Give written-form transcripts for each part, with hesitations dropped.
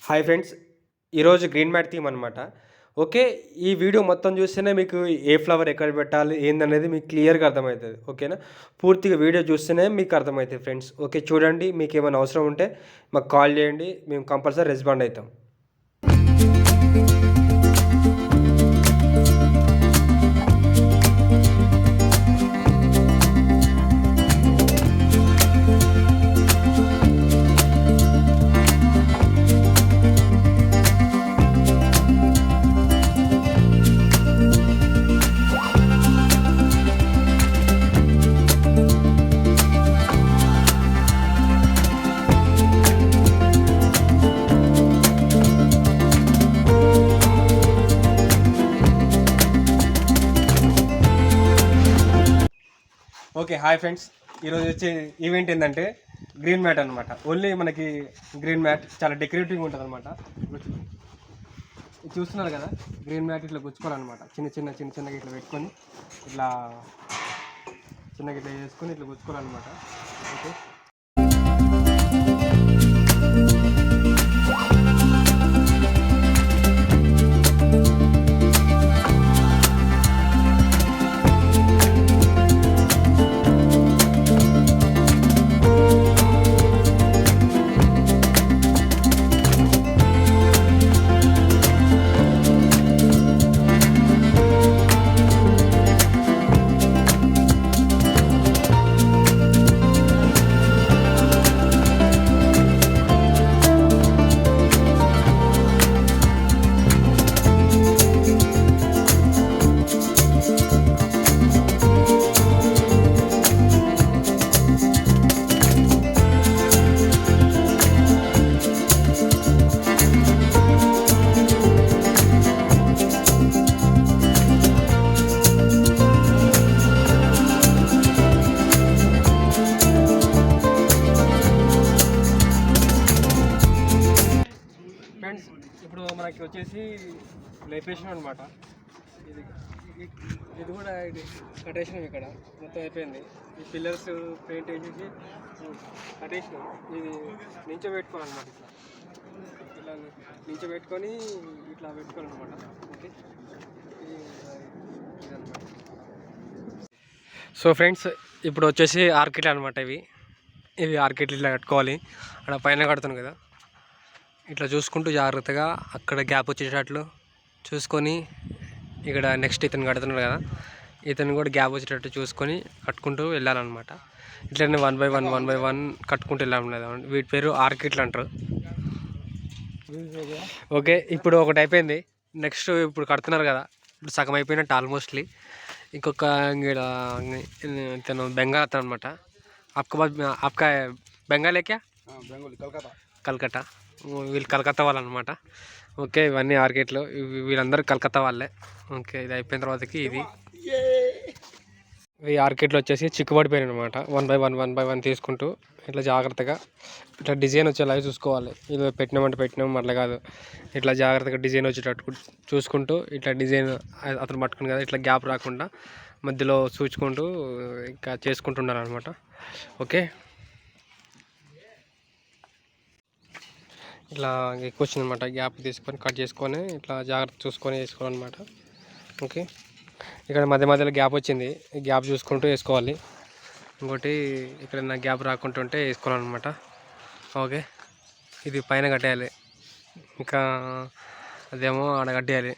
Hi friends, ఈరోజు green mat theme అనమాట. Okay, ఈ వీడియో మొత్తం చూస్తేనే మీకు ఏ ఫ్లవర్ ఎక్కడ పెట్టాలి ఏందనేది మీకు క్లియర్గా అర్థమవుతుంది. ఓకేనా, పూర్తిగా వీడియో చూస్తేనే మీకు అర్థమవుతుంది ఫ్రెండ్స్. ఓకే, చూడండి, మీకు ఏమైనా అవసరం ఉంటే మాకు కాల్ చేయండి, మేము కంపల్సరీ రెస్పాండ్ అవుతాం. ఓకే, హాయ్ ఫ్రెండ్స్, ఈరోజు వచ్చే ఈవెంట్ ఏంటంటే గ్రీన్ మ్యాట్ అనమాట. ఓన్లీ మనకి గ్రీన్ మ్యాట్ చాలా డెకరేటివ్గా ఉంటుంది అనమాట. చూస్తున్నారు కదా, గ్రీన్ మ్యాట్ ఇట్లా గుచ్చుకోవాలన్నమాట. చిన్నగా ఇట్లా పెట్టుకొని ఇట్లా చిన్నగా ఇట్లా చేసుకొని ఇట్లా గుచ్చుకోవాలన్నమాట. ఓకే, ఫ్రెండ్స్, ఇప్పుడు మనకి వచ్చేసి లేపేషన్ అనమాట. ఇది ఇది కూడా ఇది కట్టేసినాం, ఇక్కడ మొత్తం అయిపోయింది. ఈ పిల్లర్స్ పెయింట్ వేసేసి కట్టేసినాం. ఇది నించోబెట్టుకోవాలన్నమాట. ఇట్లా నించోబెట్టుకొని ఇట్లా పెట్టుకోవాలన్నమాట. ఓకే, ఇదన్నమాట. సో ఫ్రెండ్స్, ఇప్పుడు వచ్చేసి ఆర్కిట్లు అనమాట. ఇవి ఆర్కిట్లు ఇట్లా కట్టుకోవాలి. అక్కడ పైన కడుతున్నాం కదా, ఇట్లా చూసుకుంటూ జాగ్రత్తగా అక్కడ గ్యాప్ వచ్చేటట్లు చూసుకొని, ఇక్కడ నెక్స్ట్ ఇతను కడుతున్నాడు కదా, ఇతను కూడా గ్యాప్ వచ్చేటట్టు చూసుకొని కట్టుకుంటూ వెళ్ళాలన్నమాట. ఇట్లనే వన్ బై వన్ కట్టుకుంటూ వెళ్ళాలి కదా. వీటి పేరు ఆర్కిట్లు అంటారు. ఓకే, ఇప్పుడు ఒకటి అయిపోయింది. నెక్స్ట్ ఇప్పుడు కడుతున్నారు కదా, ఇప్పుడు సగం అయిపోయినట్టు ఆల్మోస్ట్లీ. ఇంకొక ఇతను బెంగాల్ అతను అనమాట. आपका బెంగాల్ ఏక్యా? కలకత్తా. వీళ్ళు కలకత్తా వాళ్ళు అనమాట. ఓకే, ఇవన్నీ ఆర్కిట్లు, వీళ్ళందరూ కలకత్తా వాళ్ళే. ఓకే, ఇది అయిపోయిన తర్వాతకి ఈ ఆర్కిట్లు వచ్చేసి చిక్కుబడిపోయినాయి అనమాట. వన్ బై వన్ తీసుకుంటూ ఇట్లా జాగ్రత్తగా ఇట్లా డిజైన్ వచ్చేలాగా చూసుకోవాలి. ఇది పెట్టినాం అట్లా కాదు, ఇట్లా జాగ్రత్తగా డిజైన్ వచ్చేటట్టు చూసుకుంటూ ఇట్లా డిజైన్ అతను పట్టుకుని కదా, ఇట్లా గ్యాప్ రాకుండా మధ్యలో చూసుకుంటూ ఇంకా చేసుకుంటున్నారు అనమాట. ఓకే, ఇట్లా ఎక్కువ వచ్చిందనమాట. గ్యాప్ తీసుకొని కట్ చేసుకొని ఇట్లా జాగ్రత్త చూసుకొని వేసుకోవాలన్నమాట. ఓకే, ఇక్కడ మధ్యలో గ్యాప్ వచ్చింది, గ్యాప్ చూసుకుంటూ వేసుకోవాలి. ఇంకోటి ఇక్కడ నా గ్యాప్ రాకుంటుంటే వేసుకోవాలన్నమాట. ఓకే, ఇది పైన కట్టేయాలి, ఇంకా అదేమో ఆడ కట్టేయాలి.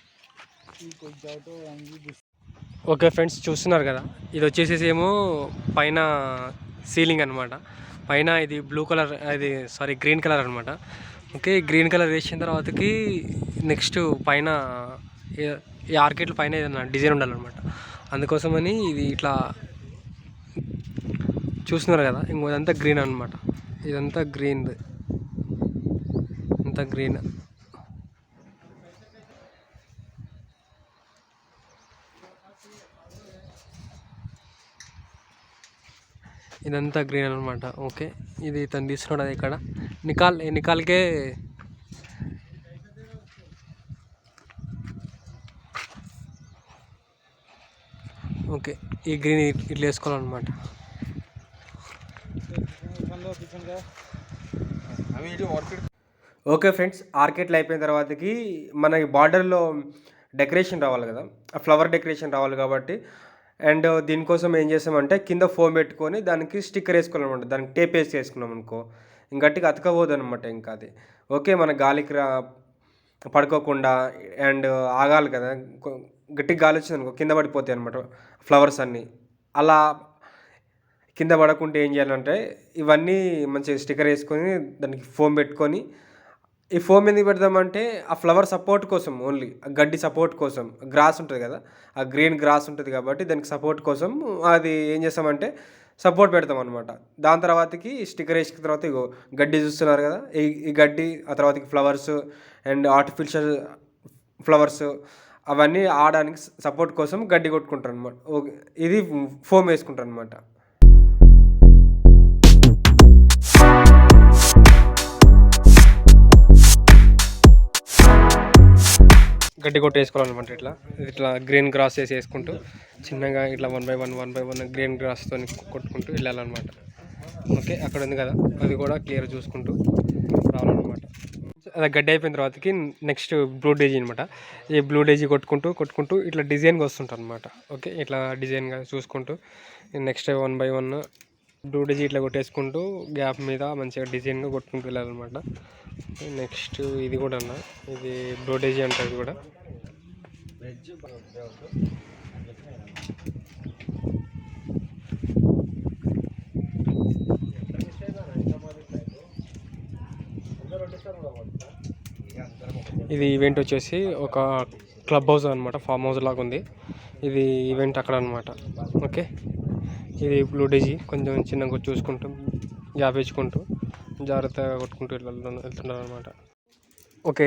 ఓకే ఫ్రెండ్స్, చూస్తున్నారు కదా, ఇది వచ్చేసేసి ఏమో పైన సీలింగ్ అనమాట. పైన ఇది బ్లూ కలర్, గ్రీన్ కలర్ అనమాట. ఓకే, గ్రీన్ కలర్ వేసిన తర్వాతకి నెక్స్ట్ పైన ఈ ఆర్కిట్ల పైన ఏదైనా డిజైన్ ఉండాలన్నమాట. అందుకోసమని ఇది ఇట్లా చూస్తున్నారు కదా, ఇదంతా గ్రీన్ అనమాట. ఇదంతా గ్రీన్, అంతా గ్రీన్. ఇదంతా గ్రీన్ అనమాట. ఓకే, ఇది తను తీసుకున్నాడు ఇక్కడ నికాల్కే. ఓకే, ఈ గ్రీన్ ఇట్లా వేసుకోవాలన్నమాట. ఓకే ఫ్రెండ్స్, ఆర్కిడ్లు అయిపోయిన తర్వాతకి మనకి బార్డర్‌లో డెకరేషన్ రావాలి కదా! ఆ ఫ్లవర్ డెకరేషన్ రావాలి కాబట్టి అండ్ దీనికోసం ఏం చేసామంటే కింద ఫోమ్ పెట్టుకొని దానికి స్టిక్కర్ ఏసుకోవాలనమాట. దానికి టేప్ ఏసి ఏసుకున్నామనుకో గట్టిగా అతకపోదనమాట ఇంకా అది. ఓకే. మన గాలికి పడుకోకుండా అండ్ ఆగాలి కదా! కొ గట్టిగా గాలొచ్చిందనుకో కింద పడిపోతాయనమాట ఫ్లవర్స్ అన్నీ. అలా కింద పడకుంటే ఏం చేయాలంటే ఇవన్నీ మంచిగా స్టిక్కర్ ఏసుకొని దానికి ఫోమ్ పెట్టుకొని ఈ ఫోమ్ ఎందుకు పెడతామంటే ఆ ఫ్లవర్ సపోర్ట్ కోసం ఓన్లీ. ఆ గడ్డి సపోర్ట్ కోసం. గ్రాస్ ఉంటది కదా! ఆ గ్రీన్ గ్రాస్ ఉంటది కాబట్టి దానికి సపోర్ట్ కోసం అది ఏం చేస్తామంటే సపోర్ట్ పెడతామనమాట. దాని తర్వాతకి స్టిక్కర్ ఏసిన తర్వాత ఇగో గడ్డి చూస్తున్నారు కదా! ఈ గడ్డి ఆ తర్వాతకి ఫ్లవర్స్ అండ్ ఆర్టిఫిషియల్ ఫ్లవర్స్ అవన్నీ ఆడడానికి సపోర్ట్ కోసం గడ్డి కొట్టుకుంటారనమాట. ఓకే. ఇది ఫోమ్ ఏసుకుంటారనమాట. గడ్డి కొట్టేసుకోవాలన్నమాట ఇట్లా. ఇట్లా గ్రీన్ గ్రాస్ వేసుకుంటూ చిన్నగా ఇట్లా 1 బై 1 గ్రీన్ గ్రాస్‌తో కొట్టుకుంటూ వెళ్ళాలన్నమాట. ఓకే. అక్కడ ఉంది కదా! అది కూడా క్లియర్‌గా చూసుకుంటూ రావాలన్నమాట. అది గడ్డి అయిపోయిన తర్వాతకి నెక్స్ట్ బ్లూ డేజీ అనమాట. ఈ బ్లూ డేజీ కొట్టుకుంటూ ఇట్లా డిజైన్‌గా వస్తుంటదన్నమాట. ఓకే. ఇట్లా డిజైన్‌గా చూసుకుంటూ నెక్స్ట్ 1 బై 1 బ్లూ డేజీ ఇట్లా కొట్టేసుకుంటూ గ్యాప్ మీద మంచిగా డిజైన్‌గా కొట్టుకుంటూ వెళ్ళాలన్నమాట. నెక్స్ట్ ఇది కూడా అన్న ఇది బ్లూ డేజీ అంటారు ఇది కూడా. ఇది ఈవెంట్ వచ్చేసి ఒక క్లబ్ హౌస్ అనమాట. ఫామ్ హౌస్ లాగా ఉంది. ఇది ఈవెంట్ అక్కడ అనమాట. ఓకే. ఇది బ్లూ డేజీ కొంచెం చిన్నగా చూసుకుంటూ గ్యాప్ ఇచ్చుకుంటూ జాగ్రత్తగా కొట్టుకుంటూ వెళ్తున్నారు అనమాట. ఓకే.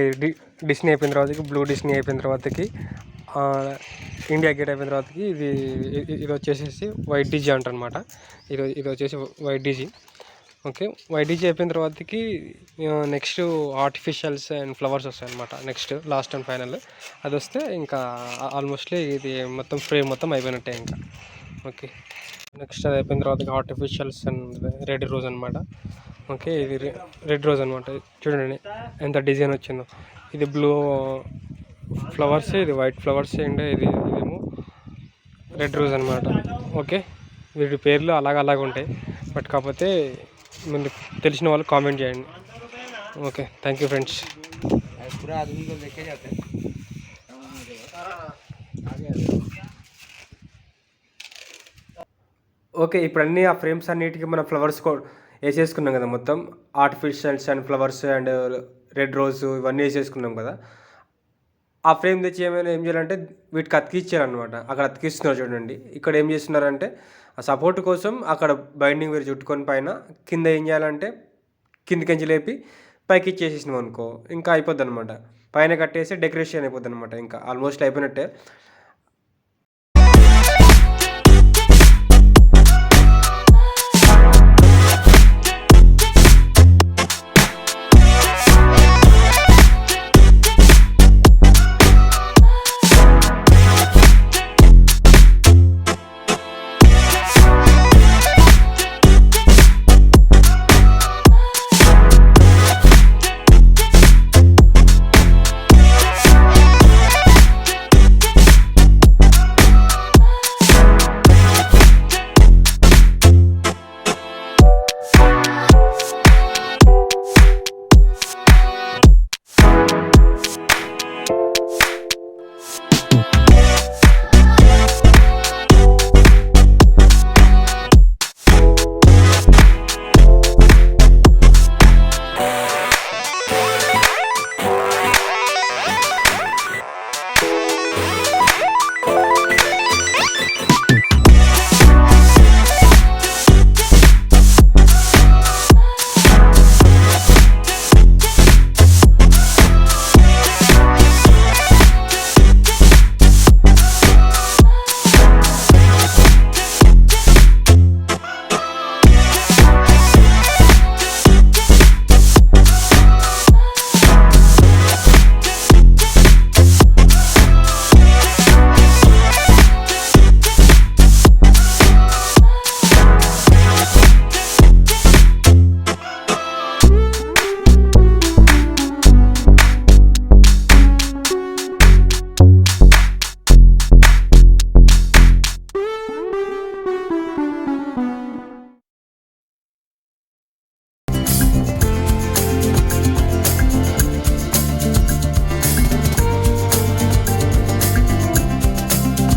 డిస్నీ అయిపోయిన తర్వాతకి బ్లూ డిస్నీ అయిపోయిన తర్వాతకి ఇండియా గేట్ అయిపోయిన తర్వాతకి ఇది వచ్చేసేసి వైట్ డీజీ అంటారనమాట. ఇది వచ్చేసి white DG. Okay. White DG అయిపోయిన తర్వాతకి నెక్స్ట్ ఆర్టిఫిషియల్స్ అండ్ ఫ్లవర్స్ వస్తాయన్నమాట. నెక్స్ట్ లాస్ట్ అండ్ ఫైనల్ అది వస్తే ఇంకా ఆల్మోస్ట్లీ ఇది మొత్తం ఫ్రేమ్ మొత్తం అయిపోయినట్టే ఇంకా. ఓకే. నెక్స్ట్ అది అయిపోయిన తర్వాత ఆర్టిఫిషియల్స్ అండ్ రెడ్ రోజ్ అనమాట. ఓకే. ఇది రెడ్ రోజ్ అనమాట. చూడండి ఎంత డిజైన్ వచ్చిందో. ఇది బ్లూ ఫ్లవర్స్, ఇది వైట్ ఫ్లవర్స్ అండ్ ఇదేమో రెడ్ రోజ్ అనమాట. ఓకే. వీటి పేర్లు అలాగ ఉంటాయి. బట్ కాకపోతే ముందు తెలిసిన వాళ్ళు కామెంట్ చేయండి. Okay. Thank you friends. Okay. ఇప్పుడు అన్నీ ఆ ఫ్రేమ్స్ అన్నిటికీ మనం ఫ్లవర్స్ వేసేసుకున్నాం కదా! మొత్తం artificials and flowers and red rose ఇవన్నీ వేసేసుకున్నాం కదా! ఆ ఫ్రేమ్ తెచ్చి ఏం చేయాలంటే వీటికి అతికిచ్చారనమాట. అక్కడ అతికిస్తున్నారు చూడండి. ఇక్కడ ఏం చేస్తున్నారంటే ఆ సపోర్ట్ కోసం అక్కడ బైండింగ్ వేరు చుట్టుకొని పైన కింద ఏం చేయాలంటే కిందికించి లేపి పైకి ఇచ్చేసేసినాం అనుకో ఇంకా అయిపోద్దనమాట. పైన కట్టేసి డెకరేషన్ అయిపోద్దనమాట. ఇంకా ఆల్మోస్ట్ అయిపోయినట్టే.